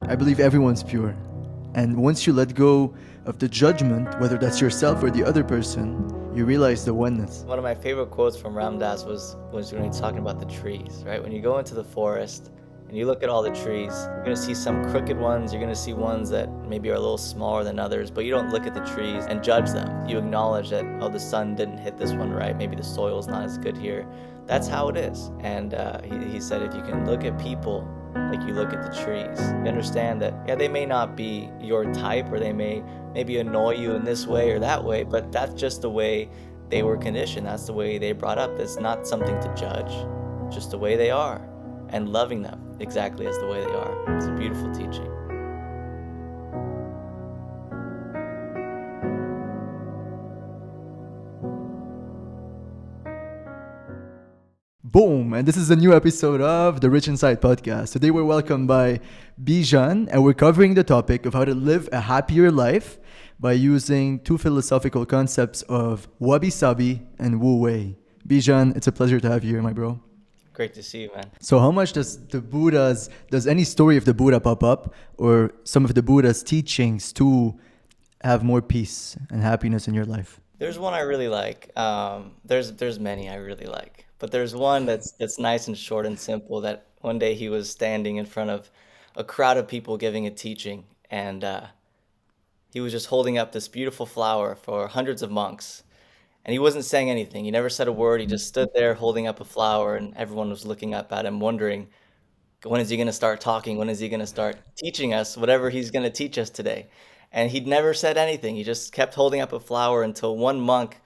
I believe everyone's pure. And once you let go of the judgment, whether that's yourself or the other person, you realize the oneness. One of my favorite quotes from Ramdas was when he's talking about the trees, right? When you go into the forest and you look at all the trees, you're going to see some crooked ones, you're going to see ones that maybe are a little smaller than others, but you don't look at the trees and judge them. You acknowledge that, oh, the sun didn't hit this one right, maybe the soil's not as good here. That's how it is. And he said, if you can look at people like you look at the trees, you understand that, yeah, they may not be your type, or they may maybe annoy you in this way or that way, but that's just the way they were conditioned. That's the way they brought up. It's not something to judge, just the way they are, and loving them exactly as the way they are. It's a beautiful teaching. Boom! And this is a new episode of the Rich Inside podcast. Today we're welcomed by Bijan, and we're covering the topic of how to live a happier life by using two philosophical concepts of Wabi Sabi and Wu Wei. Bijan, it's a pleasure to have you here, my bro. Great to see you, man. So how much does any story of the Buddha pop up, or some of the Buddha's teachings to have more peace and happiness in your life? There's one I really like. There's many I really like, but there's one that's nice and short and simple. That one day he was standing in front of a crowd of people giving a teaching, and he was just holding up this beautiful flower for hundreds of monks. And he wasn't saying anything. He never said a word. He just stood there holding up a flower, and everyone was looking up at him, wondering, when is he going to start talking? When is he going to start teaching us whatever he's going to teach us today? And he'd never said anything. He just kept holding up a flower until one monk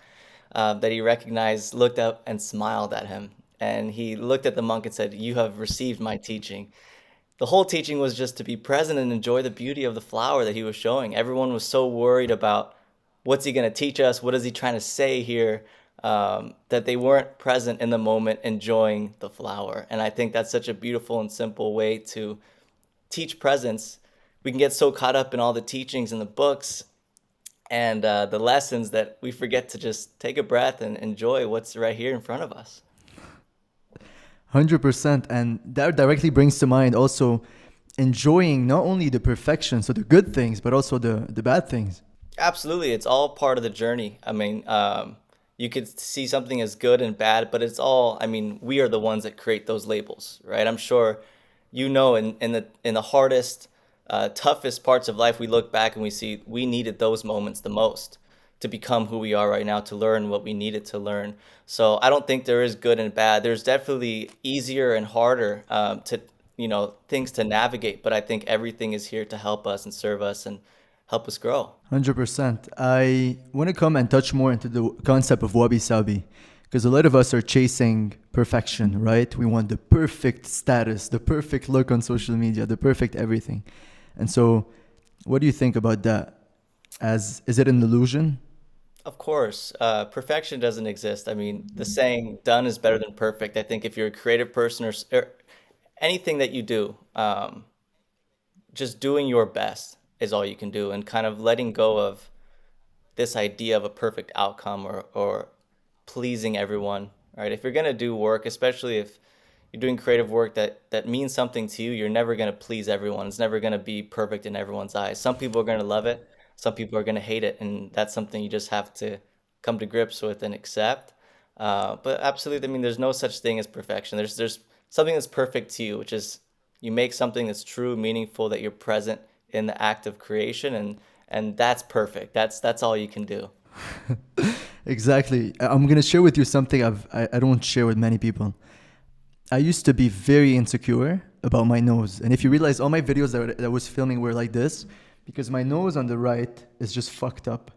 that he recognized looked up and smiled at him. And he looked at the monk and said, "You have received my teaching." The whole teaching was just to be present and enjoy the beauty of the flower that he was showing. Everyone was so worried about, what's he going to teach us? What is he trying to say here? That they weren't present in the moment enjoying the flower. And I think that's such a beautiful and simple way to teach presence. We can get so caught up in all the teachings in the books and the lessons that we forget to just take a breath and enjoy what's right here in front of us. 100%. And that directly brings to mind also enjoying not only the perfection, so the good things, but also the bad things. Absolutely. It's all part of the journey. I mean, you could see something as good and bad, but it's all, I mean, we are the ones that create those labels, right? I'm sure in the hardest, toughest parts of life, we look back and we see we needed those moments the most to become who we are right now, to learn what we needed to learn. So I don't think there is good and bad. There's definitely easier and harder things to navigate, but I think everything is here to help us and serve us and help us grow. 100%. I want to come and touch more into the concept of Wabi Sabi, because a lot of us are chasing perfection, right? We want the perfect status, the perfect look on social media, the perfect everything. And so, what do you think about that? Is it an illusion? Of course, perfection doesn't exist. I mean, the saying "done is better than perfect." I think if you're a creative person or anything that you do, just doing your best is all you can do, and kind of letting go of this idea of a perfect outcome or pleasing everyone, right? If you're gonna do work, especially if you're doing creative work that means something to you, you're never gonna please everyone. It's never gonna be perfect in everyone's eyes. Some people are gonna love it, some people are gonna hate it, and that's something you just have to come to grips with and accept. But absolutely, I mean, there's no such thing as perfection. There's something that's perfect to you, which is you make something that's true, meaningful, that you're present in the act of creation, and that's perfect. That's all you can do. Exactly. I'm going to share with you something I don't share with many people. I used to be very insecure about my nose. And if you realize, all my videos that I was filming were like this, because my nose on the right is just fucked up.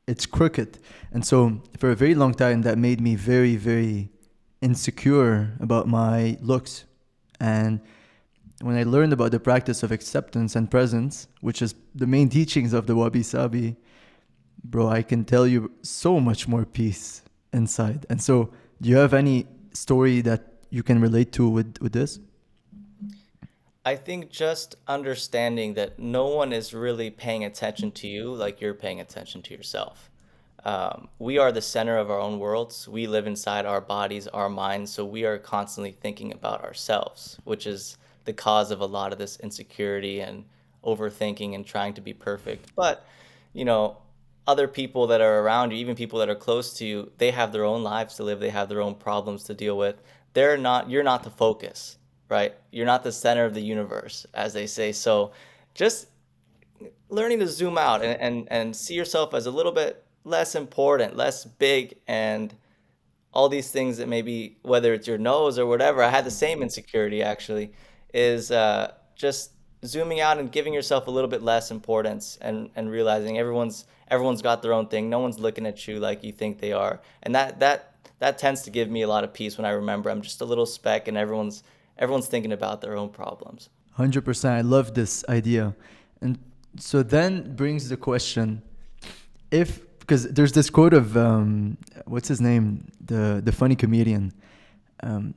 It's crooked. And so for a very long time, that made me very, very insecure about my looks. And when I learned about the practice of acceptance and presence, which is the main teachings of the Wabi Sabi, bro, I can tell you so much more peace inside. And so, do you have any story that you can relate to with this? I think just understanding that no one is really paying attention to you like you're paying attention to yourself. We are the center of our own worlds. We live inside our bodies, our minds, so we are constantly thinking about ourselves, which is the cause of a lot of this insecurity and overthinking and trying to be perfect. But, you know, other people that are around you, even people that are close to you, they have their own lives to live, they have their own problems to deal with. You're not the focus, right? You're not the center of the universe, as they say. So just learning to zoom out and see yourself as a little bit less important, less big, and all these things that maybe, whether it's your nose or whatever, I had the same insecurity actually, is just zooming out and giving yourself a little bit less importance, and realizing everyone's got their own thing. No one's looking at you like you think they are. And that tends to give me a lot of peace when I remember I'm just a little speck and everyone's thinking about their own problems. 100%. I love this idea. And so then brings the question, if, because there's this quote of what's his name, the funny comedian,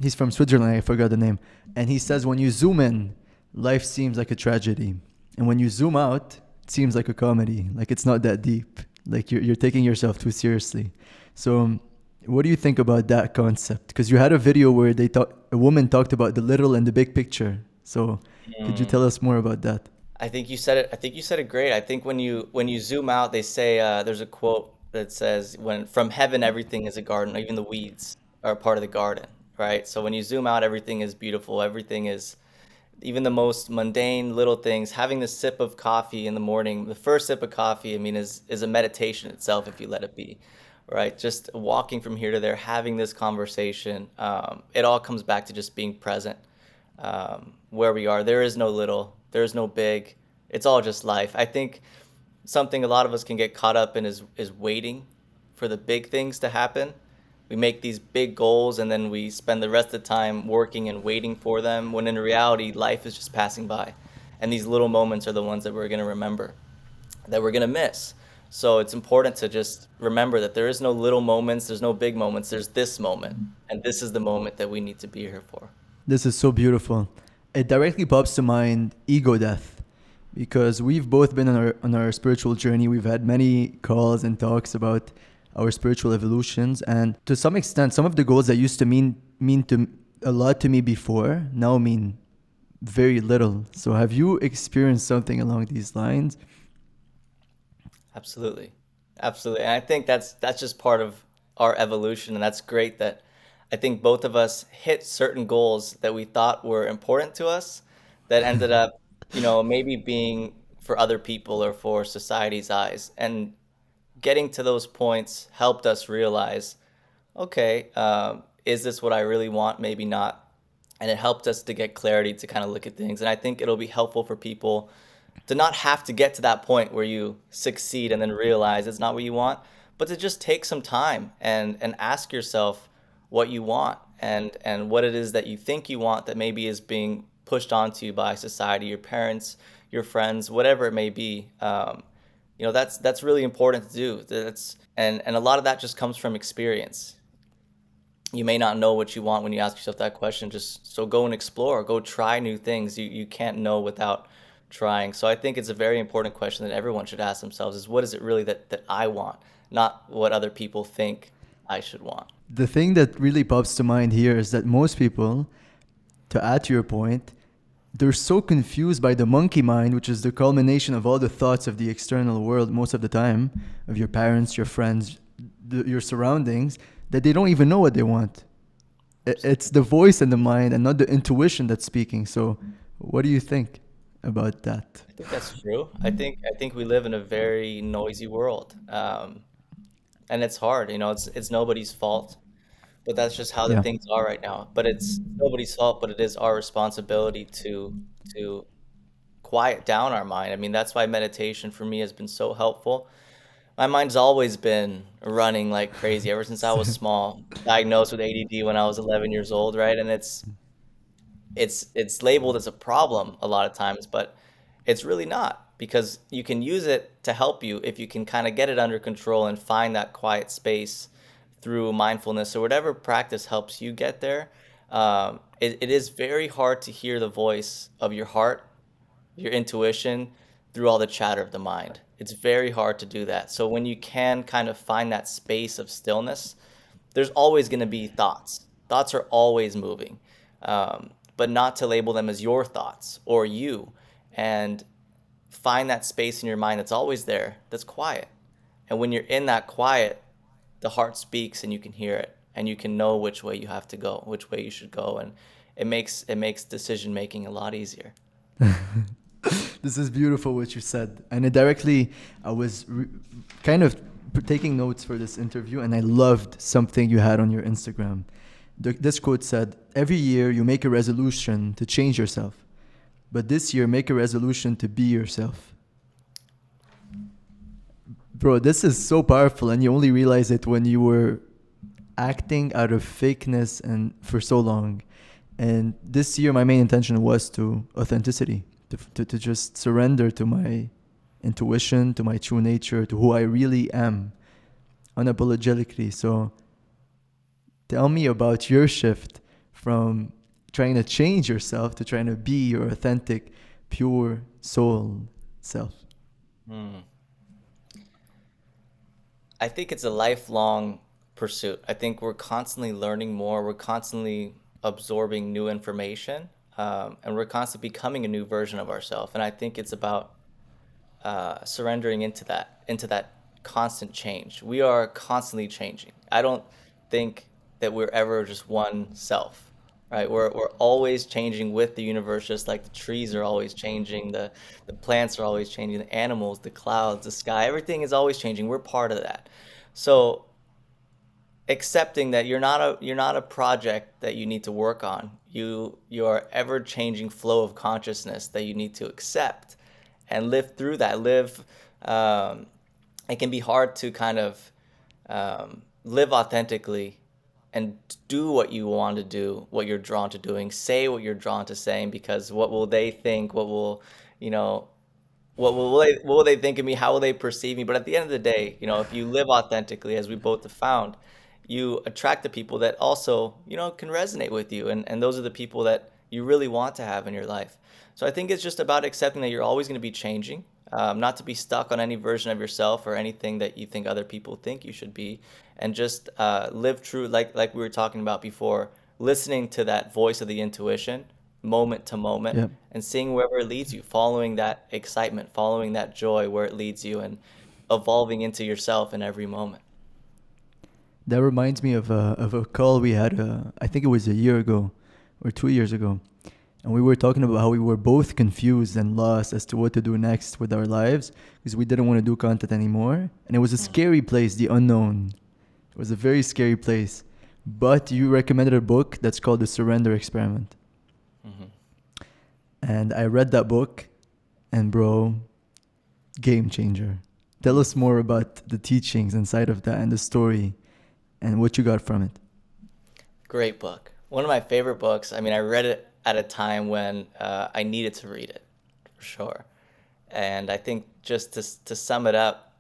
he's from Switzerland, I forgot the name, and he says, when you zoom in, life seems like a tragedy, and when you zoom out, it seems like a comedy, like it's not that deep, like you're taking yourself too seriously. So what do you think about that concept? Because you had a video where a woman talked about the little and the big picture, so could you tell us more about that? I think you said it. I think you said it great. I think when you zoom out, they say there's a quote that says, "When from heaven everything is a garden, even the weeds are a part of the garden." Right. So when you zoom out, everything is beautiful. Everything is, even the most mundane little things. Having the sip of coffee in the morning, the first sip of coffee, I mean, is a meditation itself if you let it be. Right. Just walking from here to there, having this conversation. It all comes back to just being present, where we are. There is no little, there is no big. It's all just life. I think something a lot of us can get caught up in is waiting for the big things to happen. We make these big goals and then we spend the rest of the time working and waiting for them, when in reality, life is just passing by. And these little moments are the ones that we're going to remember, that we're going to miss. So it's important to just remember that there is no little moments, there's no big moments, there's this moment. And this is the moment that we need to be here for. This is so beautiful. It directly pops to mind ego death, because we've both been on our spiritual journey. We've had many calls and talks about our spiritual evolutions, and to some extent, some of the goals that used to mean to a lot to me before now mean very little. So have you experienced something along these lines? Absolutely. Absolutely. And I think that's just part of our evolution, and that's great that I think both of us hit certain goals that we thought were important to us, that ended up, maybe being for other people or for society's eyes. And getting to those points helped us realize, okay, is this what I really want? Maybe not. And it helped us to get clarity to kind of look at things. And I think it'll be helpful for people to not have to get to that point where you succeed and then realize it's not what you want, but to just take some time and ask yourself what you want, and what it is that you think you want that maybe is being pushed onto you by society, your parents, your friends, whatever it may be. That's really important to do. And a lot of that just comes from experience. You may not know what you want when you ask yourself that question. Just so go and explore, go try new things. You can't know without trying. So I think it's a very important question that everyone should ask themselves, is what is it really that I want, not what other people think I should want. The thing that really pops to mind here is that most people, to add to your point, they're so confused by the monkey mind, which is the culmination of all the thoughts of the external world most of the time, of your parents, your friends, your surroundings, that they don't even know what they want. It's the voice in the mind and not the intuition that's speaking. So what do you think about that? I think that's true. I think we live in a very noisy world, and it's hard. It's nobody's fault, but that's just how the Yeah. things are right now. But it's nobody's fault, but it is our responsibility to quiet down our mind. I mean, that's why meditation for me has been so helpful. My mind's always been running like crazy ever since I was small, diagnosed with ADD when I was 11 years old, right? And it's labeled as a problem a lot of times, but it's really not, because you can use it to help you if you can kind of get it under control and find that quiet space through mindfulness or whatever practice helps you get there. It is very hard to hear the voice of your heart, your intuition, through all the chatter of the mind. It's very hard to do that. So when you can kind of find that space of stillness, there's always going to be thoughts. Thoughts are always moving, but not to label them as your thoughts or you. And find that space in your mind that's always there, that's quiet. And when you're in that quiet, the heart speaks and you can hear it and you can know which way you have to go, which way you should go, and it makes decision making a lot easier. This is beautiful what you said, and it directly I was kind of taking notes for this interview, and I loved something you had on your Instagram. This quote said, "Every year you make a resolution to change yourself, but this year make a resolution to be yourself." Bro, this is so powerful, and you only realize it when you were acting out of fakeness and for so long. And this year, my main intention was to authenticity, to just surrender to my intuition, to my true nature, to who I really am, unapologetically. So tell me about your shift from trying to change yourself to trying to be your authentic, pure soul self. Hmm. I think it's a lifelong pursuit. I think we're constantly learning more. We're constantly absorbing new information, and we're constantly becoming a new version of ourselves. And I think it's about surrendering into that constant change. We are constantly changing. I don't think that we're ever just one self, right? We're always changing with the universe, just like the trees are always changing, the plants are always changing, the animals, the clouds, the sky, everything is always changing. We're part of that. So accepting that you're not a project that you need to work on. You are ever changing flow of consciousness that you need to accept and live through that. Live. Um, it can be hard to kind of live authentically and do what you want to do, what you're drawn to doing, say what you're drawn to saying, because what will they think? What will, you know, what will they think of me? How will they perceive me? But at the end of the day, if you live authentically, as we both have found, you attract the people that also, can resonate with you, and those are the people that you really want to have in your life. So I think it's just about accepting that you're always going to be changing, not to be stuck on any version of yourself or anything that you think other people think you should be, and just live true, like we were talking about before, listening to that voice of the intuition, moment to moment, Yeah. and seeing wherever it leads you, following that excitement, following that joy where it leads you, and evolving into yourself in every moment. That reminds me of a call we had, I think it was a year ago or 2 years ago. And we were talking about how we were both confused and lost as to what to do next with our lives because we didn't want to do content anymore. And it was a Mm. scary place, the unknown. It was a very scary place. But you recommended a book that's called The Surrender Experiment. Mhm. And I read that book, and bro, game changer. Tell Mm. us more about the teachings inside of that and the story and what you got from it. Great book. One of my favorite books. I mean, I read it at a time when I needed to read it, for sure. And I think just to sum it up,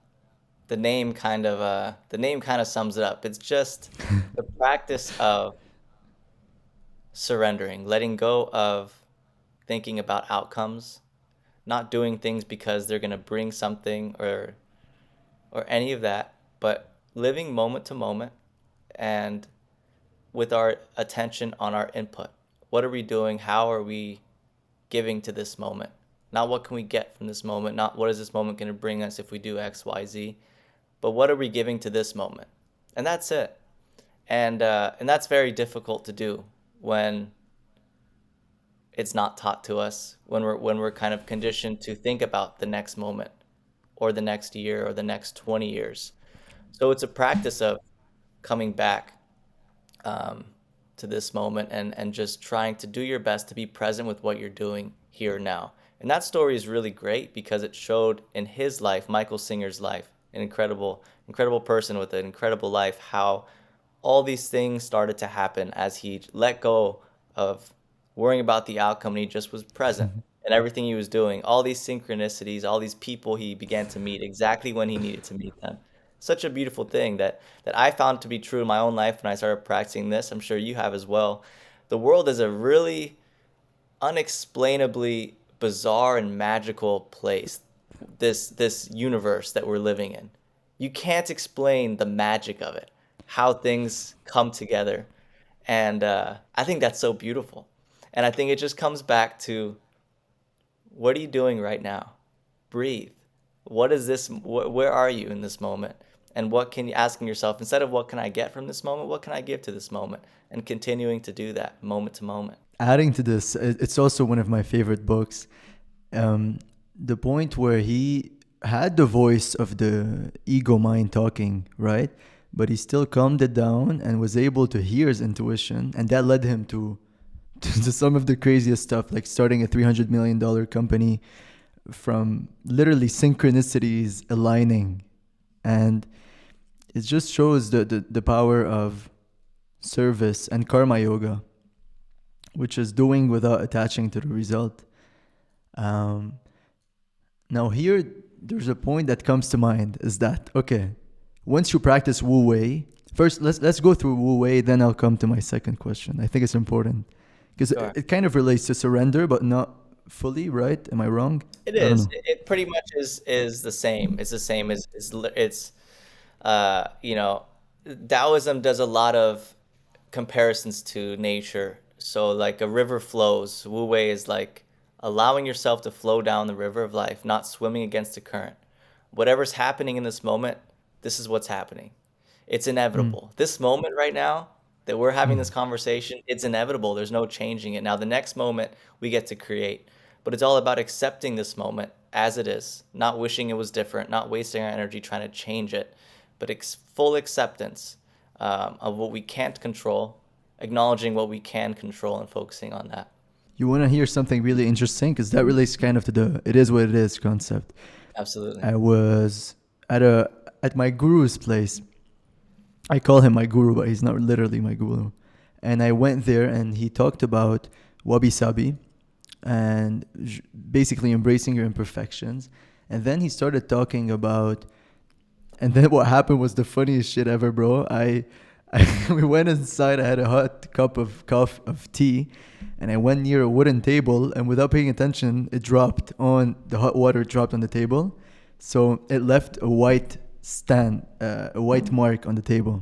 the name kind of sums it up. It's just the practice of surrendering, letting go of thinking about outcomes, not doing things because they're going to bring something or any of that, but living moment to moment and with our attention on our input. What are we doing? How are we giving to this moment? Not what can we get from this moment, not what is this moment going to bring us if we do X, Y, Z, but what are we giving to this moment? And that's it. And that's very difficult to do when it's not taught to us, when we're kind of conditioned to think about the next moment or the next year or the next 20 years. So it's a practice of coming back um, to this moment and just trying to do your best to be present with what you're doing here now. And that story is really great because it showed in his life, Michael Singer's life, an incredible person with an incredible life, how all these things started to happen as he let go of worrying about the outcome and he just was present in everything he was doing. All these synchronicities, all these people he began to meet exactly when he needed to meet them. Such a beautiful thing that I found to be true in my own life when I started practicing this. I'm sure you have as well. The world is a really unexplainably bizarre and magical place. This universe that we're living in. You can't explain the magic of it, how things come together, and I think that's so beautiful. And I think it just comes back to what are you doing right now? breathe. What is this? Where are you in this moment? And what can you asking yourself instead of what can I get from this moment? What can I give to this moment? And continuing to do that moment to moment. Adding to this, it's also one of my favorite books. The point where he had the voice of the ego mind talking, right? But he still calmed it down and was able to hear his intuition, and that led him to to some of the craziest stuff, like starting a $300 million company from literally synchronicities aligning. And it just shows the power of service and karma yoga, which is doing without attaching to the result. Um, Now here, there's a point that comes to mind is that, okay, once you practice Wu Wei, first let's go through Wu Wei, then I'll come to my second question. I think it's important because Sure. it kind of relates to surrender, but not fully, right? Am I wrong? It I don't is. know. It pretty much is the same. It's the same as it's you know, Taoism does a lot of comparisons to nature. So like a river flows, Wu Wei is like allowing yourself to flow down the river of life, not swimming against the current. Whatever's happening in this moment, this is what's happening. It's Mm, inevitable. This moment right now that we're having mm. this conversation, it's inevitable. There's no changing it. Now, the next moment we get to create, but it's all about accepting this moment as it is, not wishing it was different, not wasting our energy trying to change it, but full acceptance of what we can't control, acknowledging what we can control and focusing on that. You want to hear something really interesting? Because that relates kind of to the "it is what it is" concept. Absolutely. I was at my guru's place. I call him my guru, but he's not literally my guru. And I went there, and he talked about Wabi Sabi and basically embracing your imperfections. And then he started talking about, and then what happened was the funniest shit ever, bro. We went inside. I had a hot cup of tea, and I went near a wooden table, and without paying attention, it dropped on the hot water dropped on the table, so it left a white a white mark on the table.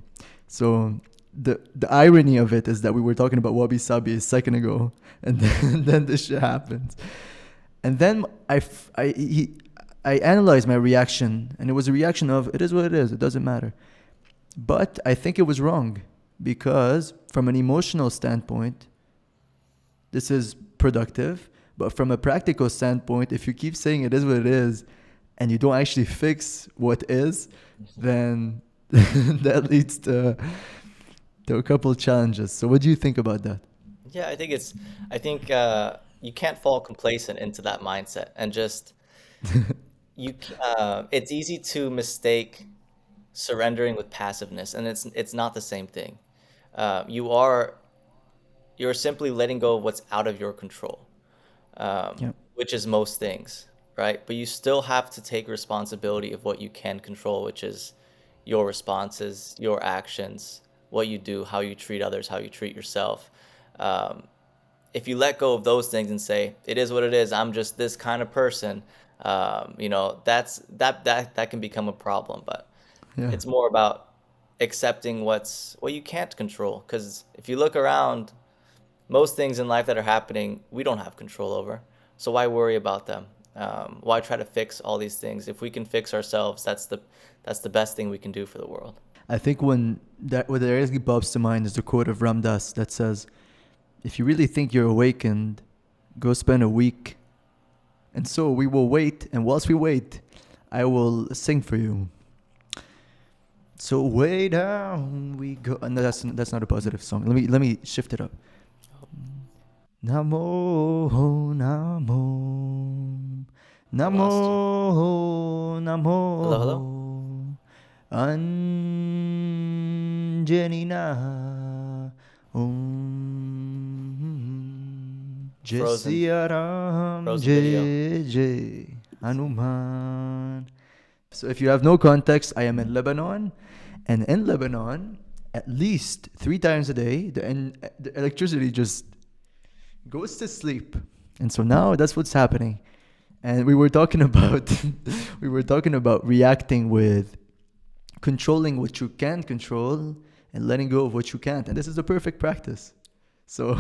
So the irony of it is that we were talking about Wabi Sabi a second ago, and then this shit happens. And then I analyzed my reaction, and it was a reaction of it is what it is. It doesn't matter. But I think it was wrong because from an emotional standpoint, this is productive. But from a practical standpoint, if you keep saying it is what it is and you don't actually fix what is, then that leads to a couple of challenges. So what do you think about that? Yeah, I think you can't fall complacent into that mindset and just it's easy to mistake surrendering with passiveness, and it's not the same thing. You are you're simply letting go of what's out of your control, Yeah. which is most things, right? But you still have to take responsibility of what you can control, which is your responses, your actions, what you do, how you treat others, how you treat yourself. Um, if you let go of those things and say it is what it is, I'm just this kind of person, that can become a problem. But Yeah. it's more about accepting what you can't control. Because if you look around, most things in life that are happening, we don't have control over. So why worry about them? Why try to fix all these things? If we can fix ourselves, that's the best thing we can do for the world. I think what really pops to mind is the quote of Ram Dass that says, if you really think you're awakened, go spend a week. And so we will wait, and whilst we wait, I will sing for you. So way down we go. No, that's not a positive song. Let me shift it up. Namo, namo, I lost you. namo, Hello, hello. namo, Anjanina, Jai Frozen, Siya Ram, frozen video. Jai Jai Hanuman. So if you have no context, I am in Lebanon, and in Lebanon, at least 3 times a day, the electricity just goes to sleep. And so now that's what's happening. And we were talking about we were talking about reacting with controlling what you can control and letting go of what you can't. And this is the perfect practice. So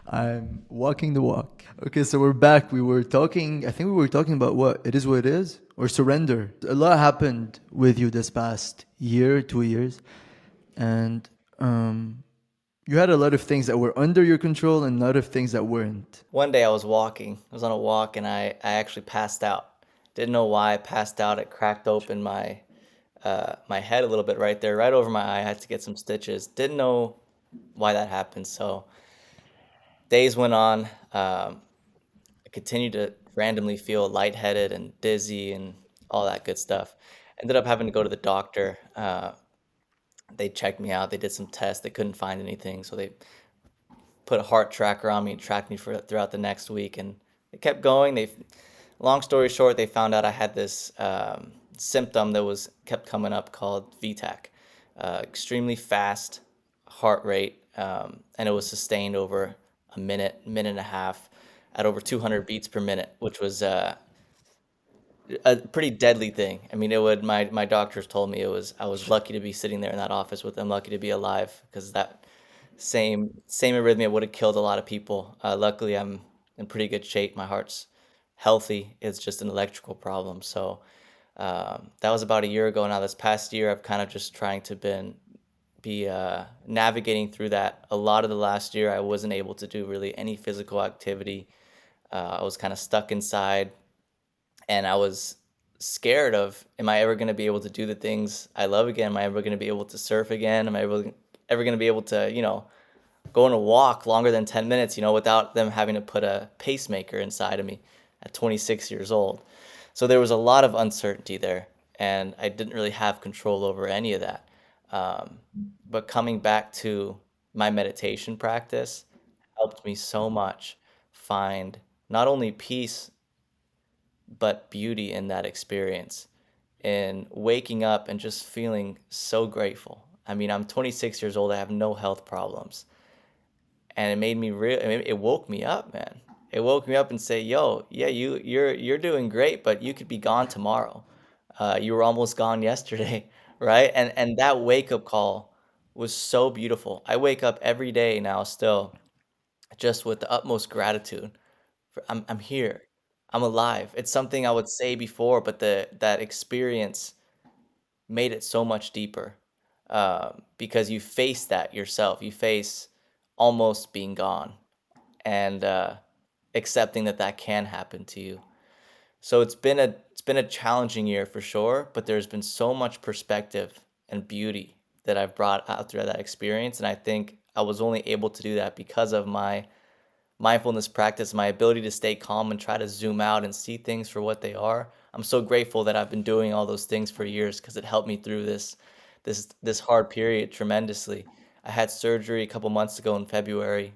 I'm walking the walk. Okay, so we're back. We were talking, I think we were talking about what? It is what it is? Or surrender. A lot happened with you this past year, 2 years. And um, you had a lot of things that were under your control and a lot of things that weren't. One day I was walking. I was on a walk and I actually passed out. Didn't know why I passed out. It cracked open my head a little bit right there, right over my eye. I had to get some stitches. Didn't know why that happened. So days went on. I continued to randomly feel lightheaded and dizzy and all that good stuff. Ended up having to go to the doctor. They checked me out. They did some tests. They couldn't find anything, so they put a heart tracker on me and tracked me for throughout the next week. And they kept going. Long story short, they found out I had this symptom that was kept coming up called VTAC, extremely fast heart rate, and it was sustained over a minute, minute and a half, at over 200 beats per minute, which was a pretty deadly thing. I mean, it would my doctors told me it was I was lucky to be sitting there in that office with them, lucky to be alive because that same arrhythmia would have killed a lot of people. Luckily, I'm in pretty good shape. My heart's healthy. It's just an electrical problem. So that was about a year ago now. This past year, I've kind of just trying to be navigating through that. A lot of the last year, I wasn't able to do really any physical activity. I was kind of stuck inside, and I was scared of, am I ever going to be able to do the things I love again? Am I ever going to be able to surf again? Am I ever going to be able to, go on a walk longer than 10 minutes, without them having to put a pacemaker inside of me at 26 years old? So there was a lot of uncertainty there, and I didn't really have control over any of that. Um, but coming back to my meditation practice helped me so much find not only peace but beauty in that experience, in waking up and just feeling so grateful. I mean, I'm 26 years old, I have no health problems. And it made me real, I mean, it woke me up, man. It woke me up and say, "Yo, yeah, you're doing great, but you could be gone tomorrow. You were almost gone yesterday," right? And that wake up call was so beautiful. I wake up every day now still just with the utmost gratitude. I'm here. I'm alive. It's something I would say before, but that experience made it so much deeper, because you face that yourself. You face almost being gone, and accepting that that can happen to you. So it's been a challenging year for sure, but there's been so much perspective and beauty that I've brought out through that experience, and I think I was only able to do that because of my mindfulness practice, my ability to stay calm and try to zoom out and see things for what they are. I'm so grateful that I've been doing all those things for years because it helped me through this hard period tremendously. I had surgery a couple months ago in February.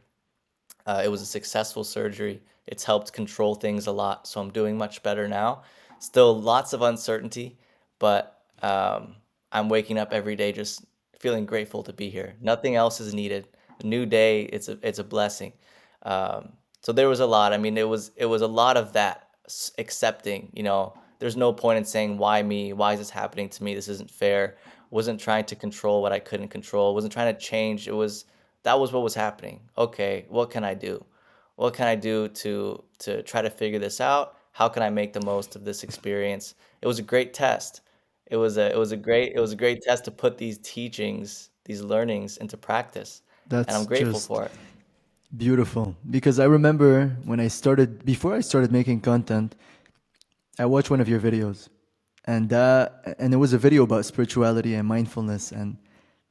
It was a successful surgery. It's helped control things a lot, so I'm doing much better now. Still lots of uncertainty, but I'm waking up every day just feeling grateful to be here. Nothing else is needed. A new day, it's a blessing. So there was a lot. I mean, it was a lot of that accepting. There's no point in saying why me, why is this happening to me? This isn't fair. Wasn't trying to control what I couldn't control. Wasn't trying to change. That was what was happening. Okay, what can I do? What can I do to try to figure this out? How can I make the most of this experience? It was a great test. It was a great test to put these teachings, these learnings into practice, and I'm That's grateful just for it. beautiful. Because I remember when before I started making content, I watched one of your videos, and it was a video about spirituality and mindfulness, and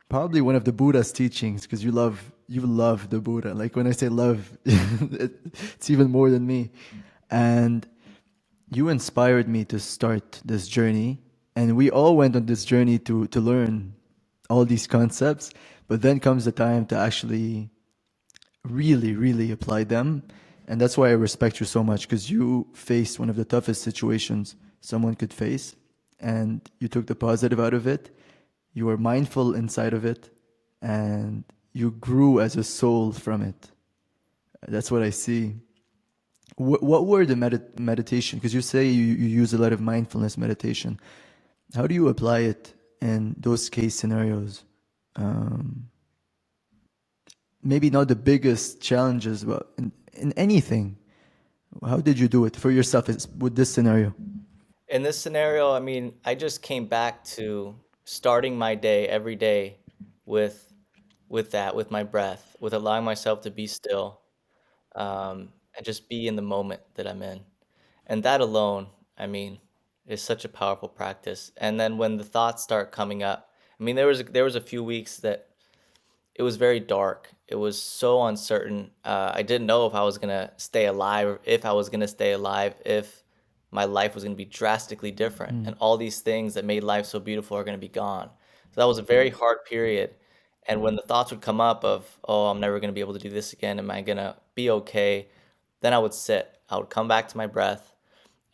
probably one of the Buddha's teachings, because you love the Buddha. Like when I say love, it's even more than me, and you inspired me to start this journey, and we all went on this journey to learn all these concepts. But then comes the time to actually really, really apply them. And that's why I respect you so much, because you faced one of the toughest situations someone could face, and you took the positive out of it. You were mindful inside of it, and you grew as a soul from it. That's what I see. What were the meditation? Because you say you use a lot of mindfulness meditation. How do you apply it in those case scenarios? Um, maybe not the biggest challenges, but in anything, how did you do it for yourself with this scenario? In this scenario, I mean, I just came back to starting my day every day with with my breath, with allowing myself to be still, and just be in the moment that I'm in. And that alone, I mean, is such a powerful practice. And then when the thoughts start coming up, I mean, there was a few weeks that it was very dark. It was so uncertain. I didn't know if I was gonna stay alive, or if I was gonna stay alive, if my life was gonna be drastically different, and all these things that made life so beautiful are gonna be gone. So that was a very hard period. And when the thoughts would come up of, oh, I'm never gonna be able to do this again, am I gonna be okay? Then I would sit. I would come back to my breath,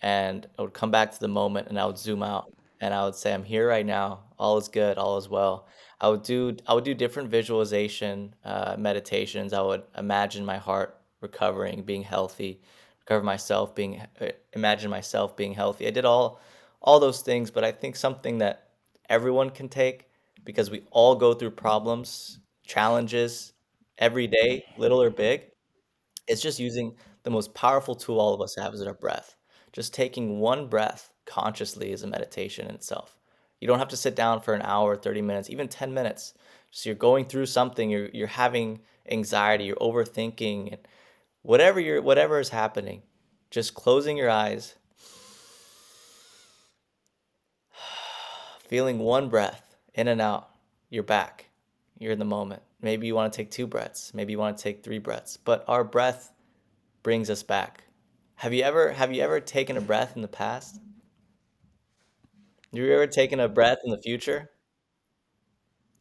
and I would come back to the moment, and I would zoom out, and I would say, I'm here right now. All is good. All is well. I would do different visualization meditations. I would imagine my heart recovering, being healthy, imagine myself being healthy. I did all those things, but I think something that everyone can take, because we all go through problems, challenges every day, little or big. It's just using the most powerful tool all of us have, is our breath. Just taking one breath consciously is a meditation in itself. You don't have to sit down for an hour, 30 minutes, even 10 minutes. So you're going through something, you're having anxiety, you're overthinking, and whatever is happening, just closing your eyes, feeling one breath in and out, you're back. You're in the moment. Maybe you want to take two breaths, maybe you want to take three breaths, but our breath brings us back. Have you ever taken a breath in the past? Have you ever taken a breath in the future?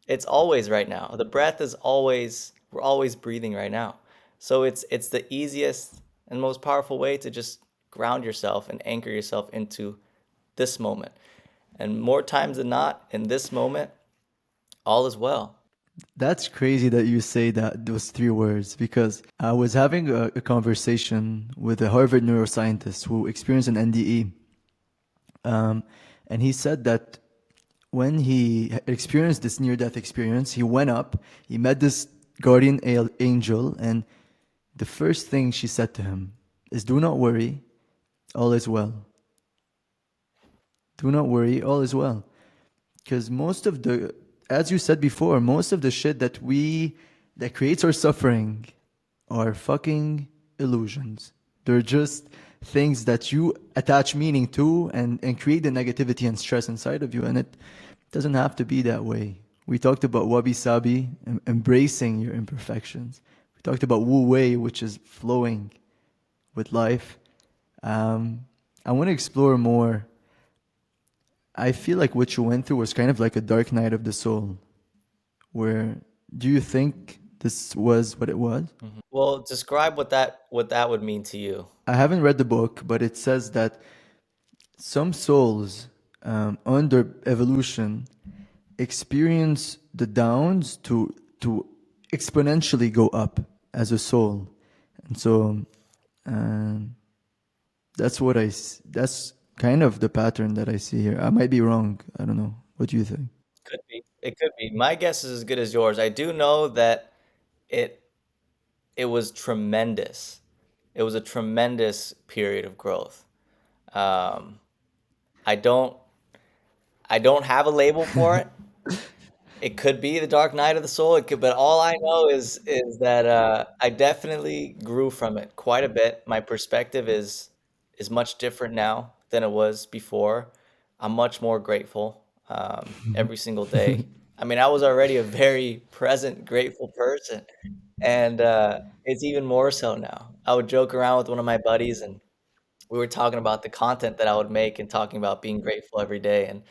It's always right now. The breath is always, we're always breathing right now. So it's the easiest and most powerful way to just ground yourself and anchor yourself into this moment. And more times than not, in this moment, all is well. That's crazy that you say that those three words because I was having a conversation with a Harvard neuroscientist who experienced an NDE. Um, and he said that when he experienced this near death experience, he went up, he met this guardian angel, and the first thing she said to him is, "Do not worry, all is well. Do not worry, all is well." Because most of the, as you said before, most of the shit that creates our suffering are fucking illusions. They're just things that you attach meaning to and create the negativity and stress inside of you. And it doesn't have to be that way. We talked about Wabi Sabi, embracing your imperfections. We talked about Wu Wei, which is flowing with life. Um, I want to explore more. I feel like what you went through was kind of like a dark night of the soul. Where do you think this was what it was? Well, describe what that would mean to you. I haven't read the book, but it says that some souls under evolution experience the downs to exponentially go up as a soul, and so um, that's kind of the pattern that I see here. I might be wrong. I don't know. What do you think? Could be. It could be. My guess is as good as yours. I do know that it it was tremendous. It was a tremendous period of growth. Um, I don't I don't have a label for it. It could be the dark night of the soul. It could, but all I know is that I definitely grew from it quite a bit. My perspective is much different now than it was before. I'm much more grateful every single day. I mean, I was already a very present, grateful person, and it's even more so now. I would joke around with one of my buddies, and we were talking about the content that I would make and talking about being grateful every day. And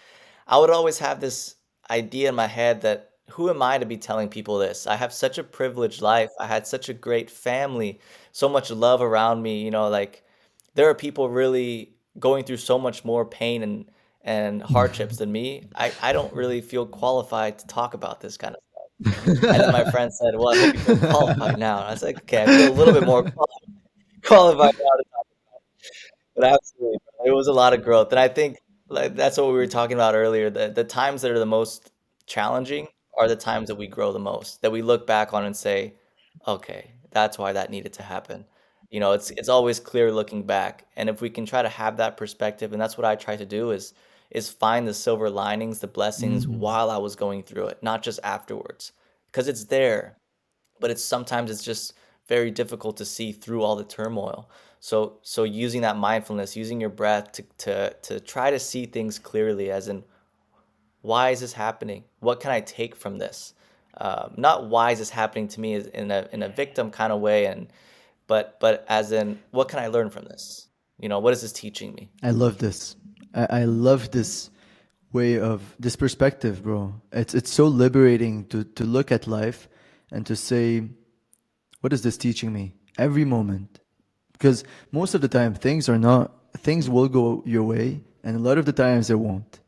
I would always have this idea in my head that, who am I to be telling people this? I have such a privileged life. I had such a great family, so much love around me. Like, there are people really going through so much more pain and hardships than me. I don't really feel qualified to talk about this kind of stuff. And then my friend said, well, I hope you feel qualified now. And I was like, okay, I feel a little bit more qualified now to talk. But absolutely, it was a lot of growth, and I think, like, that's what we were talking about earlier. The times that are the most challenging are the times that we grow the most. That we look back on and say, Okay, that's why that needed to happen. You know, it's always clear looking back, and if we can try to have that perspective, and that's what I try to do is find the silver linings, the blessings Hmm. while I was going through it, not just afterwards, because it's there, but it's sometimes it's just very difficult to see through all the turmoil. So using that mindfulness, using your breath to try to see things clearly, as in, why is this happening? What can I take from this? Not why is this happening to me is in a victim kind of way, and but as in, what can I learn from this? You know, what is this teaching me? I love this. I love this way of this perspective, bro. It's so liberating to look at life and to say, what is this teaching me? Every moment. Because most of the time things will go your way and a lot of the times it won't.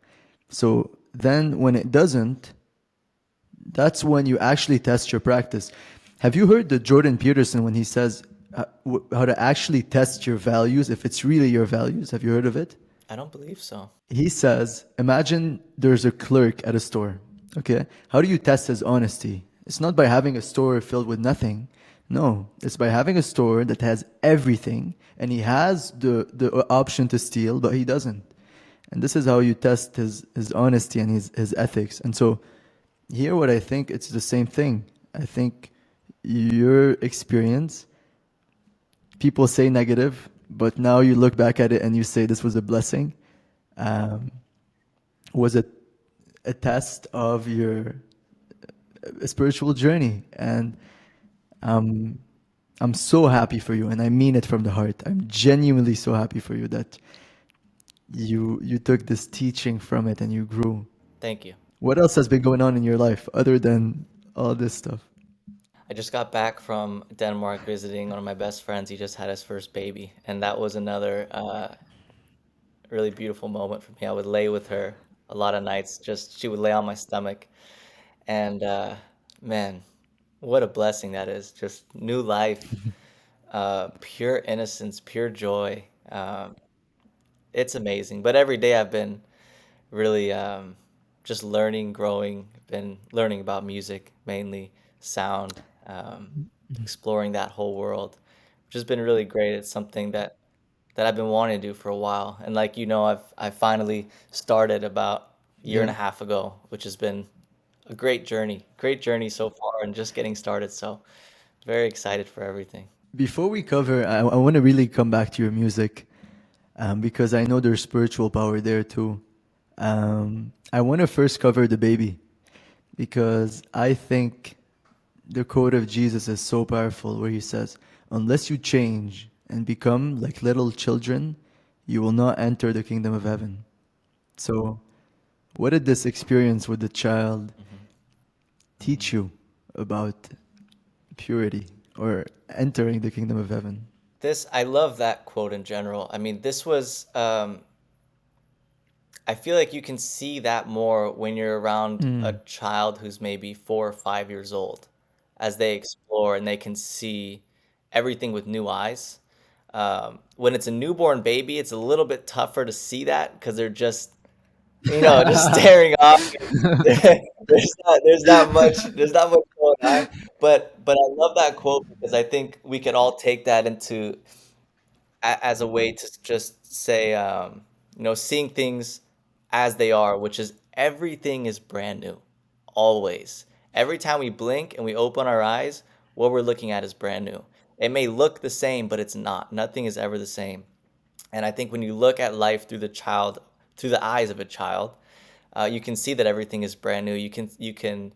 So then when it doesn't, that's when you actually test your practice. Have you heard the Jordan Peterson when he says how to actually test your values if it's really your values? Have you heard of it? I don't believe so. He says, imagine there's a clerk at a store. Okay. How do you test his honesty? It's not by having a store filled with nothing. No, it's by having a store that has everything and he has the option to steal, but he doesn't. And this is how you test his honesty and his ethics. And so here, what I think, it's the same thing. I think your experience, people say negative, but now you look back at it and you say this was a blessing. Um, was a test of your spiritual journey, and um, I'm so happy for you, and I mean it from the heart. I'm genuinely so happy for you that you took this teaching from it and you grew. Thank you. What else has been going on in your life other than all this stuff? I just got back from Denmark visiting one of my best friends. He just had his first baby, and that was another really beautiful moment for me. I would lay with her a lot of nights. Just she would lay on my stomach, and man, what a blessing that is. Just new life, pure innocence, pure joy. It's amazing. But every day I've been really just learning, growing, been learning about music, mainly sound, exploring that whole world, which has been really great. It's something that I've been wanting to do for a while. And like I finally started about a year and Yeah. a half ago, which has been a great journey so far, and just getting started. So very excited for everything. Before we cover, I want to really come back to your music because I know there's spiritual power there too. I want to first cover the baby because I think the quote of Jesus is so powerful where he says, unless you change and become like little children, you will not enter the kingdom of heaven. So, what did this experience with the child Mhm. teach you about purity or entering the kingdom of heaven? This I love that quote in general. I mean, this was I feel like you can see that more when you're around a Mm. child who's maybe 4 or 5 years old, as they explore and they can see everything with new eyes. When it's a newborn baby, it's a little bit tougher to see that because they're just, just staring off. There's not much going on. But I love that quote because I think we could all take that into as a way to just say, seeing things as they are, which is everything is brand new, always. Every time we blink and we open our eyes, what we're looking at is brand new. It may look the same, but it's not. Nothing is ever the same. And I think when you look at life through the eyes of a child, you can see that everything is brand new. You can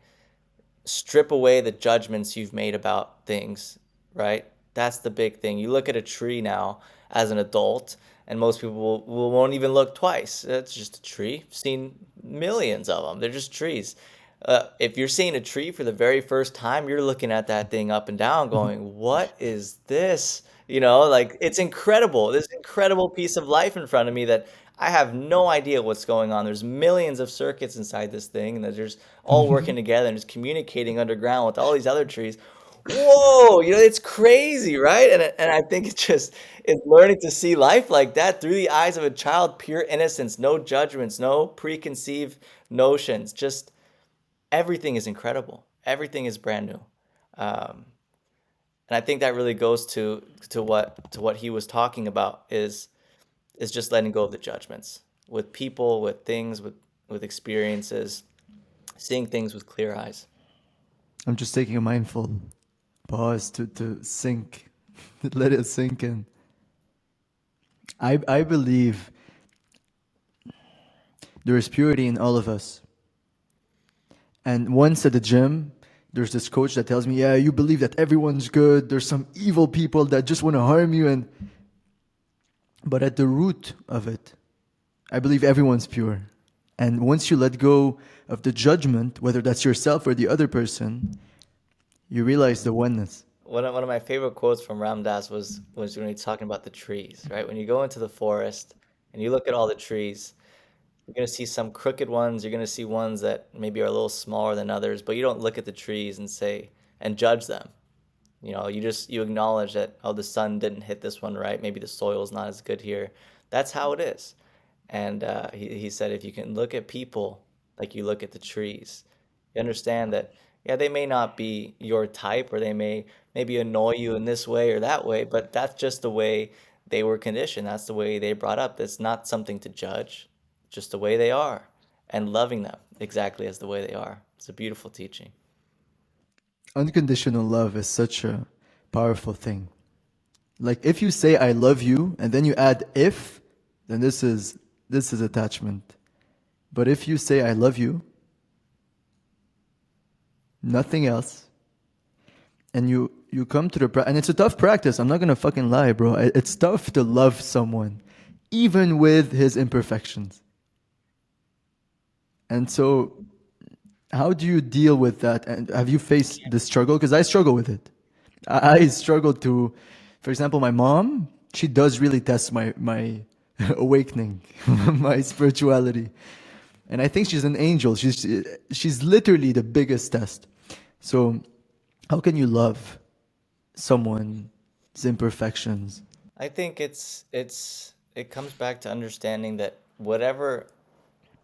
strip away the judgments you've made about things, right? That's the big thing. You look at a tree now as an adult, and most people won't even look twice. It's just a tree. I've seen millions of them. They're just trees. If you're seeing a tree for the very first time, you're looking at that thing up and down, going, "What is this?" Like it's incredible. This incredible piece of life in front of me that I have no idea what's going on. There's millions of circuits inside this thing, and they're just all working together and just communicating underground with all these other trees. Whoa, it's crazy, right? And I think it's learning to see life like that through the eyes of a child, pure innocence, no judgments, no preconceived notions. Just everything is incredible. Everything is brand new. Um, And I think that really goes to what he was talking about is just letting go of the judgments with people, with things, with experiences, seeing things with clear eyes. I'm just taking a mindful pause to sink, let it sink in. I believe there is purity in all of us. And once at the gym, there's this coach that tells me, "Yeah, you believe that everyone's good. There's some evil people that just want to harm you." And but at the root of it, I believe everyone's pure. And once you let go of the judgment, whether that's yourself or the other person, you realize the oneness. One of my favorite quotes from Ram Dass was when he's talking about the trees, right? When you go into the forest and you look at all the trees, you're gonna see some crooked ones, you're gonna see ones that maybe are a little smaller than others, but you don't look at the trees and say and judge them. You acknowledge that, oh, the sun didn't hit this one right, maybe the soil's not as good here. That's how it is. And he said, if you can look at people like you look at the trees, you understand that, yeah, they may not be your type, or they may maybe annoy you in this way or that way, but that's just the way they were conditioned. That's the way they brought up. It's not something to judge, just the way they are, and loving them exactly as the way they are. It's a beautiful teaching. Unconditional love is such a powerful thing. Like if you say I love you and then you add if, then this is attachment. But if you say I love you, nothing else, and you come to the and it's a tough practice. I'm not gonna fucking lie, bro. It's tough to love someone, even with his imperfections. And so, how do you deal with that? And have you faced the struggle? Because I struggle with it. I struggle to, for example, my mom. She does really test my awakening, my spirituality, and I think she's an angel. She's literally the biggest test. So, how can you love someone's imperfections? I think it comes back to understanding that whatever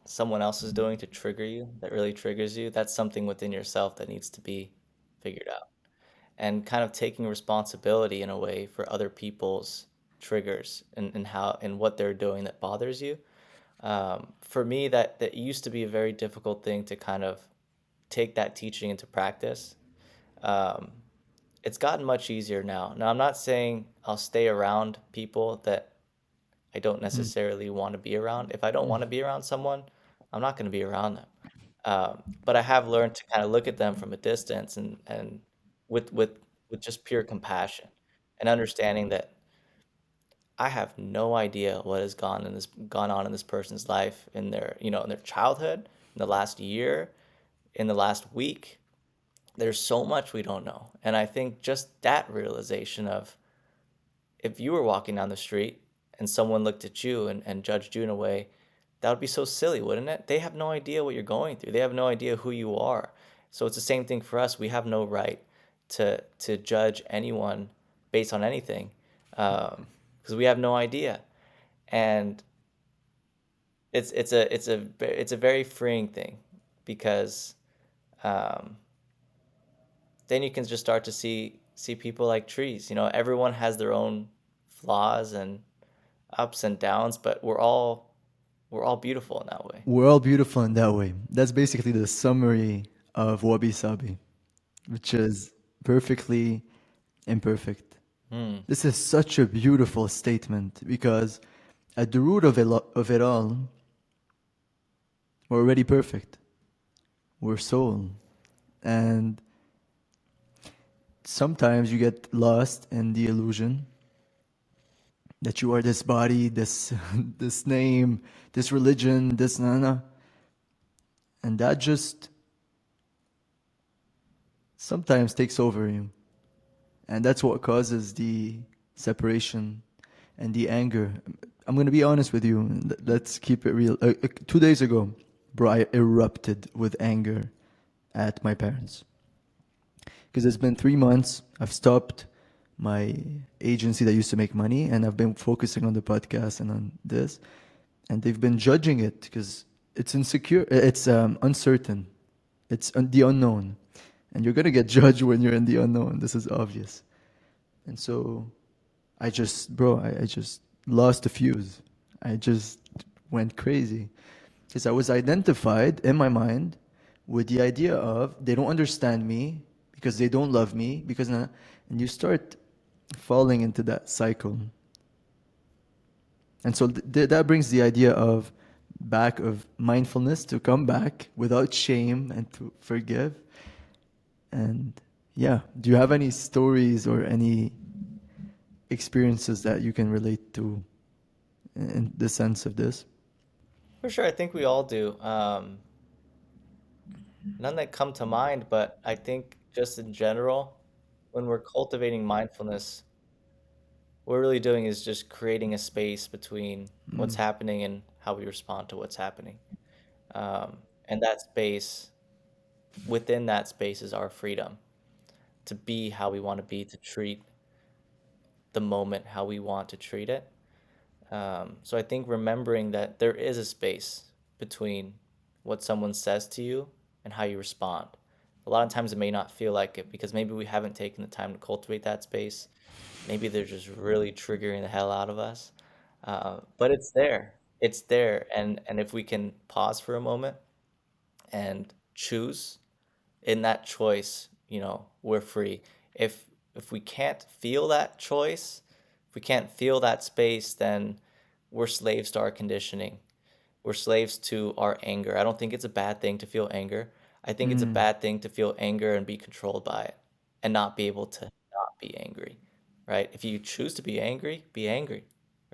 someone else is doing to trigger you, that really triggers you, that's something within yourself that needs to be figured out. And kind of taking responsibility in a way for other people's triggers and how and what they're doing that bothers you. For me, that used to be a very difficult thing to kind of take that teaching into practice. Um, it's gotten much easier now. Now, I'm not saying I'll stay around people that I don't Mm. necessarily want to be around. If I don't want to be around someone, I'm not going to be around them. But I have learned to kind of look at them from a distance and with with with just pure compassion and understanding that I have no idea what has gone on in this person's life in their in their childhood, in the last year, in the last week. There's so much we don't know. And I think just that realization of if you were walking down the street and someone looked at you and judged you in a way, that would be so silly, wouldn't it? They have no idea what you're going through. They have no idea who you are. So it's the same thing for us. We have no right to judge anyone based on anything, because we have no idea. And it's a very freeing thing because um, then you can just start to see people like trees. Everyone has their own flaws and ups and downs, but we're all beautiful in that way. We're all beautiful in that way. That's basically the summary of Wabi Sabi, which is perfectly imperfect. Hmm. This is such a beautiful statement because at the root of it all, we're already perfect. We're soul. And sometimes you get lost in the illusion that you are this body, this this name, this religion, this nana. And that just sometimes takes over you. And that's what causes the separation and the anger. I'm going to be honest with you. Let's keep it real. 2 days ago, bro, I erupted with anger at my parents. Because it's been 3 months. I've stopped my agency that used to make money, and I've been focusing on the podcast and on this. And they've been judging it because it's insecure, it's uncertain, it's the unknown. And you're going to get judged when you're in the unknown. This is obvious. And so I just lost the fuse. I just went crazy because I was identified in my mind with the idea of they don't understand me because they don't love me and you start falling into that cycle. And so that brings the idea of back of mindfulness to come back without shame and to forgive. And yeah, do you have any stories or any experiences that you can relate to in the sense of this? For sure, I think we all do. None that come to mind, but I think just in general, when we're cultivating mindfulness, what we're really doing is just creating a space between what's Mm, happening and how we respond to what's happening. And that space, within that space, is our freedom to be how we want to be, to treat the moment how we want to treat it. So I think remembering that there is a space between what someone says to you and how you respond. A lot of times it may not feel like it because maybe we haven't taken the time to cultivate that space. Maybe they're just really triggering the hell out of us. But it's there. It's there. And if we can pause for a moment and choose, in that choice, we're free. If we can't feel that choice, if we can't feel that space, then we're slaves to our conditioning. We're slaves to our anger. I don't think it's a bad thing to feel anger. I think it's a mm, bad thing to feel anger and be controlled by it and not be able to not be angry, right? If you choose to be angry,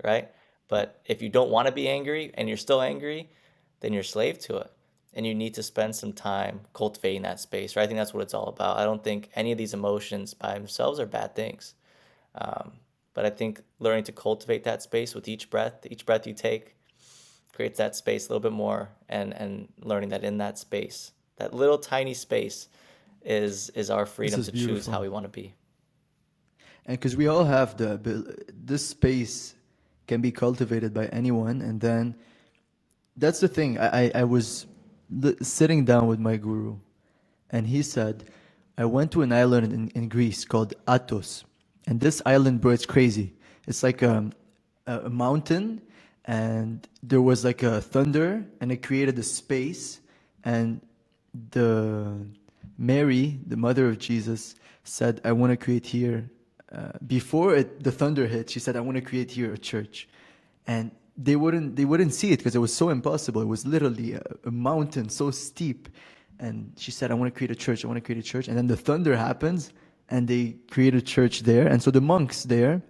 right? But if you don't want to be angry and you're still angry, then you're a slave to it. And you need to spend some time cultivating that space, right? I think that's what it's all about. I don't think any of these emotions by themselves are bad things. Um, but I think learning to cultivate that space with each breath you take, creates that space a little bit more, and learning that in that space, that little tiny space is our this freedom is to choose how beautiful. we want to be. And because we all have this space can be cultivated by anyone. And then that's the thing. I was sitting down with my guru, and he said, I went to an island in Greece called Athos. And this island, bro, it's crazy. It's like a mountain, and there was like a thunder, and it created a space. And the Mary, the mother of Jesus, said, I want to create here. Before the thunder hit, she said, I want to create here a church. And they wouldn't see it because it was so impossible. It was literally a mountain so steep. And she said, I want to create a church. I want to create a church. And then the thunder happens, and they create a church there. And so the monks there,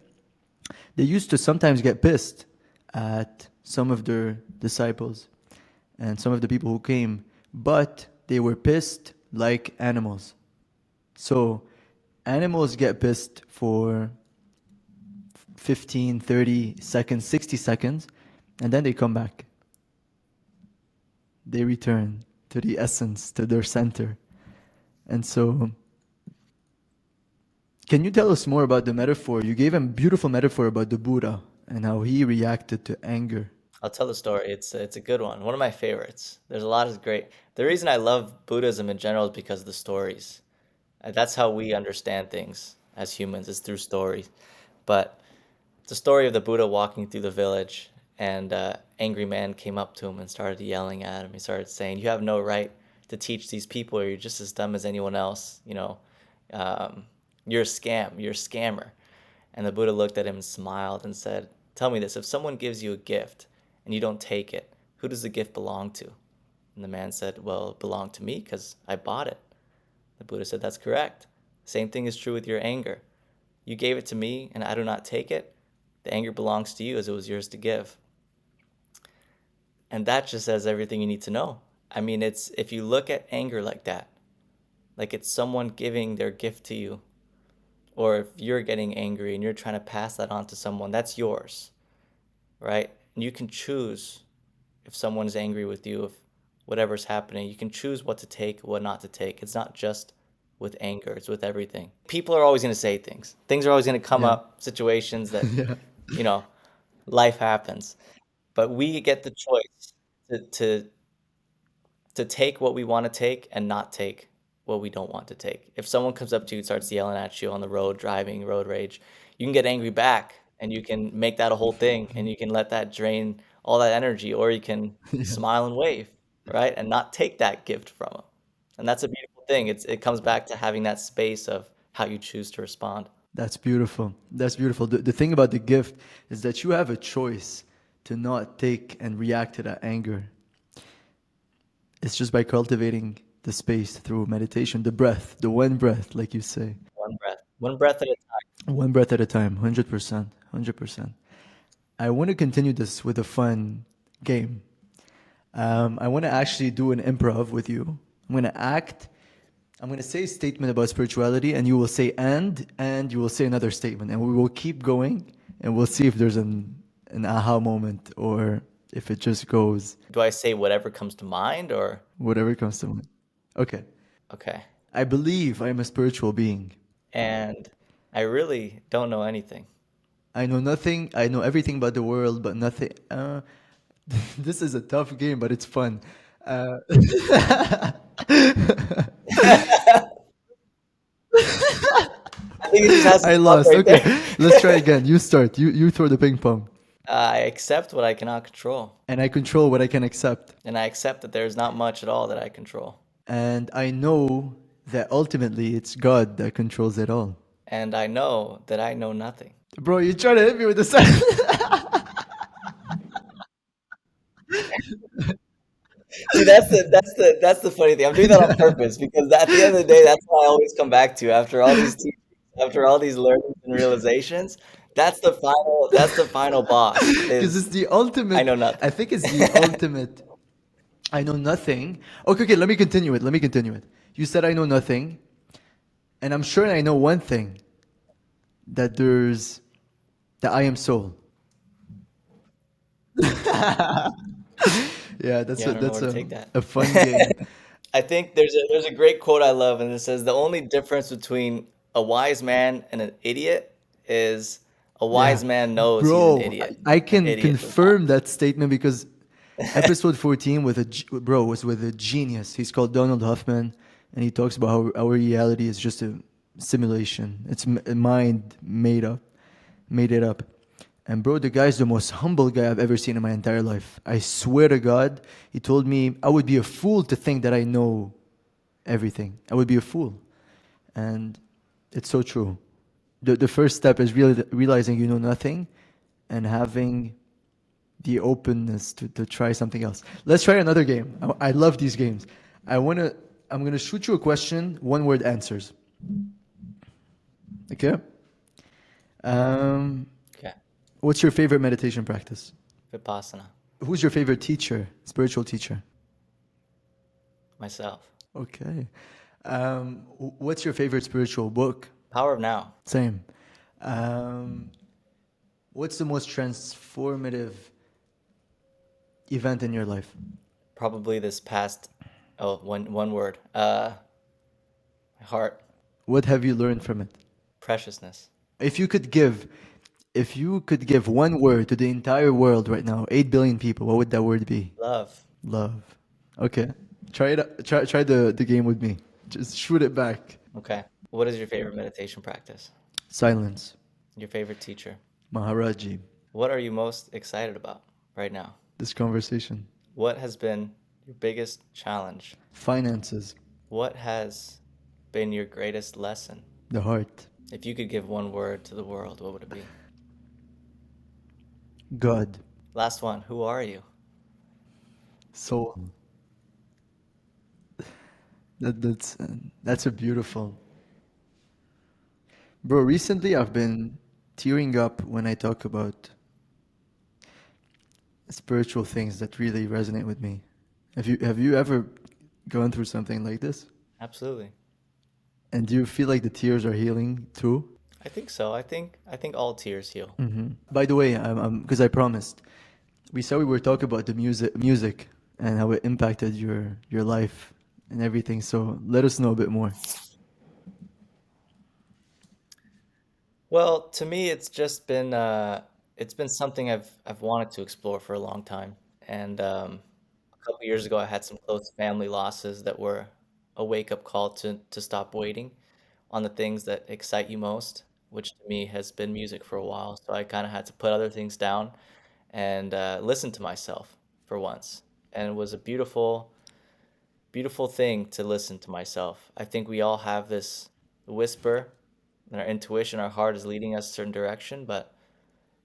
they used to sometimes get pissed at some of their disciples and some of the people who came, but they were pissed like animals. So animals get pissed for 15, 30 seconds, 60 seconds, and then they come back. They return to the essence, to their center. And so, can you tell us more about the metaphor? You gave a beautiful metaphor about the Buddha and how he reacted to anger. I'll tell the story. It's a good one of my favorites. There's a lot of great. The reason I love Buddhism in general is because of the stories. That's how we understand things as humans, is through stories. But the story of the Buddha walking through the village, and angry man came up to him and started yelling at him. He started saying, "You have no right to teach these people. You're just as dumb as anyone else. Um, you're a scam. You're a scammer." And the Buddha looked at him and smiled and said, "Tell me this: if someone gives you a gift and you don't take it, who does the gift belong to?" And the man said, "Well, it belonged to me because I bought it." The Buddha said, "That's correct. Same thing is true with your anger. You gave it to me and I do not take it. The anger belongs to you as it was yours to give." And that just says everything you need to know. I mean, it's if you look at anger like that, like it's someone giving their gift to you, or if you're getting angry and you're trying to pass that on to someone, that's yours, right? And you can choose if someone's angry with you, if whatever's happening, you can choose what to take, what not to take. It's not just with anger, it's with everything. People are always going to say things. Things are always going to come Yeah. up, situations that, Yeah. you know, life happens. But we get the choice to to take what we want to take and not take. what we don't want to take. If someone comes up to you and starts yelling at you on the road, driving, road rage, you can get angry back and you can make that a whole thing and you can let that drain all that energy, or you can Yeah, smile and wave, right? And not take that gift from them. And that's a beautiful thing. It comes back to having that space of how you choose to respond. that's beautiful. That's beautiful. The thing about the gift is that you have a choice to not take and react to that anger. It's just by cultivating the space through meditation, the breath, the one breath, like you say. One breath at a time. One breath at a time, 100%. 100%. I want to continue this with a fun game. I want to actually do an improv with you. I'm going to act. I'm going to say a statement about spirituality, and you will say and you will say another statement, and we will keep going, and we'll see if there's an aha moment or if it just goes Do I say whatever comes to mind or whatever comes to mind. Okay. okay? I believe I'm a spiritual being. And I really don't know anything. I know nothing. I know everything about the world, but nothing. This is a tough game, but it's fun. Uh, I think it just has to I stop lost. right Okay, there. let's try again. You start. You throw the ping pong, I accept what I cannot control, and I control what I can accept. and I accept that there's not much at all that I control. And I know that ultimately it's God that controls it all. And I know that I know nothing. Bro, you try to hit me with the sun. See, that's the funny thing. I'm doing that on purpose because at the end of the day, that's what I always come back to after all these teachings, after all these learnings and realizations. That's the final boss Because it's is the I ultimate. know I nothing. think it's the ultimate. I know nothing. Okay, okay, let me continue it. Let me continue it. You said I know nothing, and I'm sure I know one thing that there's that I am soul. Yeah, Yeah, I don't know that's where to take that. a fun game. I think there's a great quote I love, and it says the only difference between a wise man and an idiot is a Yeah, wise man knows he's an bro, idiot. I An can idiot does not. confirm that statement because episode 14 with bro was with a genius. He's called Donald Huffman, and he talks about how our reality is just a simulation. It's a mind made it up. And bro, the guy's the most humble guy I've ever seen in my entire life. I swear to God, he told me I would be a fool to think that I know everything. I would be a fool. And it's so true. The first step is really realizing you know nothing and having the openness to try something else. Let's try another game. I love these games. I'm gonna shoot you a question, one word answers. Okay? Um, Okay. what's your favorite meditation practice? Vipassana. Who's your favorite teacher, spiritual teacher? Myself. Okay. What's your favorite spiritual book? Power of now. Same. Um, what's the most transformative event in your life? Probably this past one word. My heart. What have you learned from it? Preciousness. If you could give, if you could give one word to the entire world right now, 8 billion people, what would that word be? Love. Love. Okay. Try it. Try the game with me. Just shoot it back. Okay. What is your favorite meditation practice? Silence. Your favorite teacher? Maharaji. What are you most excited about right now? This conversation. What has been your biggest challenge? Finances. What has been your greatest lesson? The heart. If you could give one word to the world, what would it be? God. Last one. Who are you? Soul. That's a beautiful. Bro, recently I've been tearing up when I talk about spiritual things that really resonate with me. Have you ever gone through something like this? Absolutely. And do you feel like the tears are healing too? I think so. I think all tears heal. By the way, because I promised, we said we were talking about the music and how it impacted your life and everything. So let us know a bit more. Well, to me, it's been something I've wanted to explore for a long time. And a couple years ago, I had some close family losses that were a wake-up call to stop waiting on the things that excite you most, which to me has been music for a while. So I kind of had to put other things down and listen to myself for once. And it was a beautiful, beautiful thing to listen to myself. I think we all have this whisper and our intuition, our heart is leading us a certain direction, but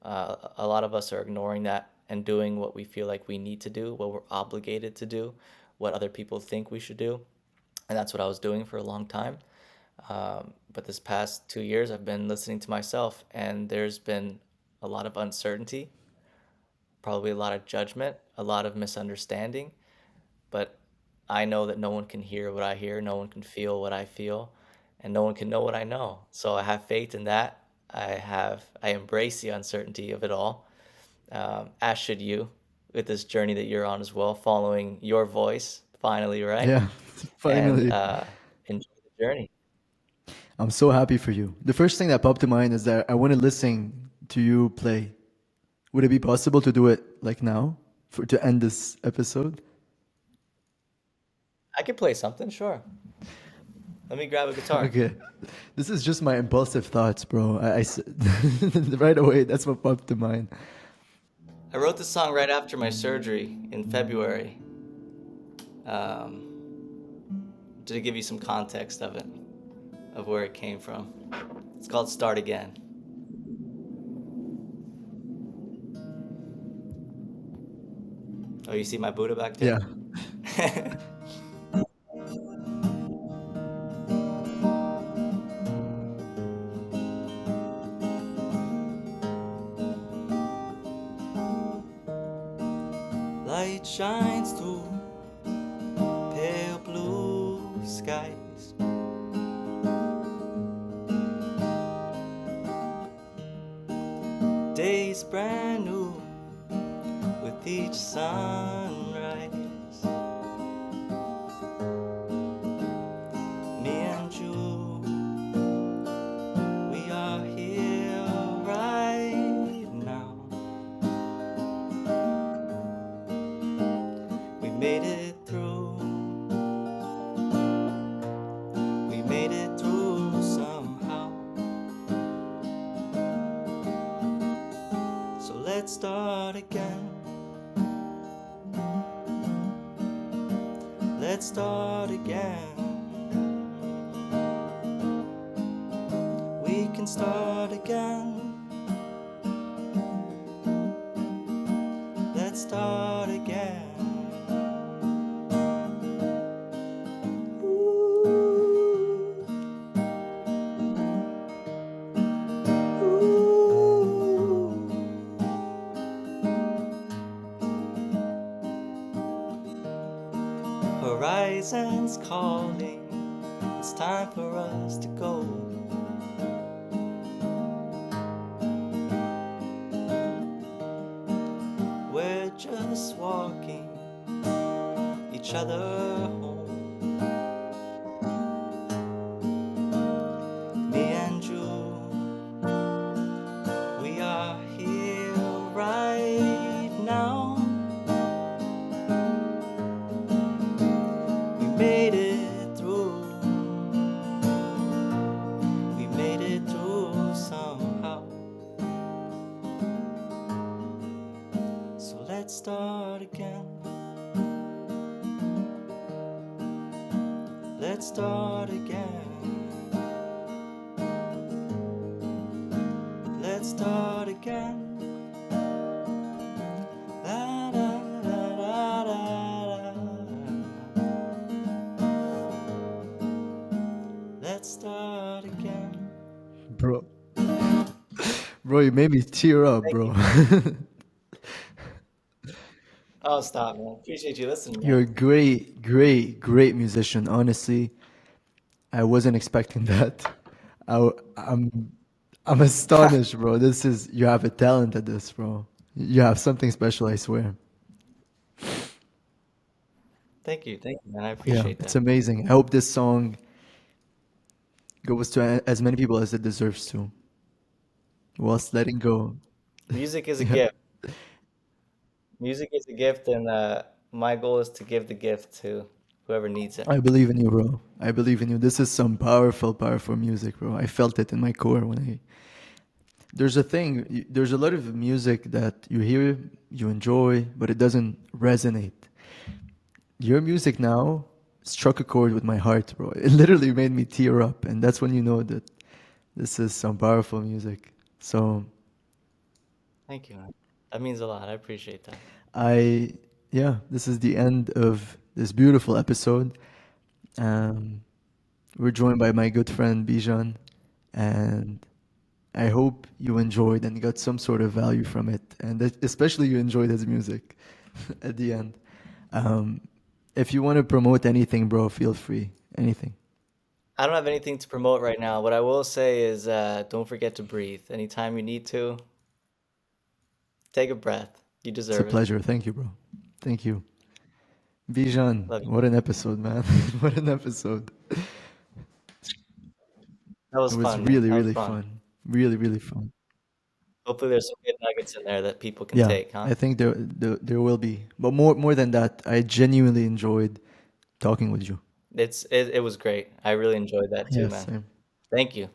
a lot of us are ignoring that and doing what we feel like we need to do, what we're obligated to do, what other people think we should do. And that's what I was doing for a long time. But this past 2 years, I've been listening to myself, and there's been a lot of uncertainty, probably a lot of judgment, a lot of misunderstanding. But I know that no one can hear what I hear, no one can feel what I feel, and no one can know what I know. So I have faith in that. I embrace the uncertainty of it all, as should you, with this journey that you're on as well, following your voice finally, right? Yeah, And finally. enjoy the journey. I'm so happy for you. The first thing that popped to mind is that I want to listen to you play. Would it be possible to do it like now for to end this episode? I could play something, sure. Let me grab a guitar. Okay. This is just my impulsive thoughts, bro. Right away, that's what popped to mind. I wrote this song right after my surgery in February, um, to give you some context of it, of where it came from. It's called Start Again. Oh, you see my Buddha back there? Yeah. Light shines through pale blue skies. Days brand new with each sunrise. Me and you, we are here right now. We made it through. We made it through somehow. So let's start again. Let's start again. We can start again. Let's start again. Ooh. Ooh. Horizons calling. It's time for us to go. We're just walking each other home. Me and you, we are here right now. We made it through. We made it through somehow. So let's start again. Let's start again. Let's start again. La, da, da, da, da, da. Let's start again. Bro. Bro, you made me tear up, Thank bro. you. Oh, stop, man. Appreciate you listening, You're man. a great, great, great musician. Honestly, I wasn't expecting that. I'm I'm astonished, bro. This is you have a talent at this, bro. You have something special, I swear. Thank you, man. I Yeah, appreciate it's that. amazing. I hope this song goes to as many people as it deserves to, whilst letting go. Music is a Yeah. gift. Music is a gift, and my goal is to give the gift to whoever needs it. I believe in you, bro. I believe in you. This is some powerful, powerful music, bro. I felt it in my core when I. There's a thing. There's a lot of music that you hear, you enjoy, but it doesn't resonate. Your music now struck a chord with my heart, bro. It literally made me tear up, and that's when you know that this is some powerful music. So Thank you, man. That means a lot. I appreciate that. I, yeah, this is the end of this beautiful episode. Um, we're joined by my good friend Bijan, and I hope you enjoyed and got some sort of value from it, and that especially you enjoyed his music at the end. Um, if you want to promote anything, bro, feel free. Anything. I don't have anything to promote right now. What I will say is don't forget to breathe. Anytime you need to, take a breath. You It's a deserve it. pleasure. Thank you, bro. Thank you. Bijan, Love you. what an episode, man. What an episode. That It was was fun, man. really, That was really fun. fun. Really, really fun. Hopefully there's some good nuggets in there that people can Yeah, take, huh? I think there will be. But more than that, I genuinely enjoyed talking with you. It was great. I really enjoyed that too, Yes, man. same. Thank you.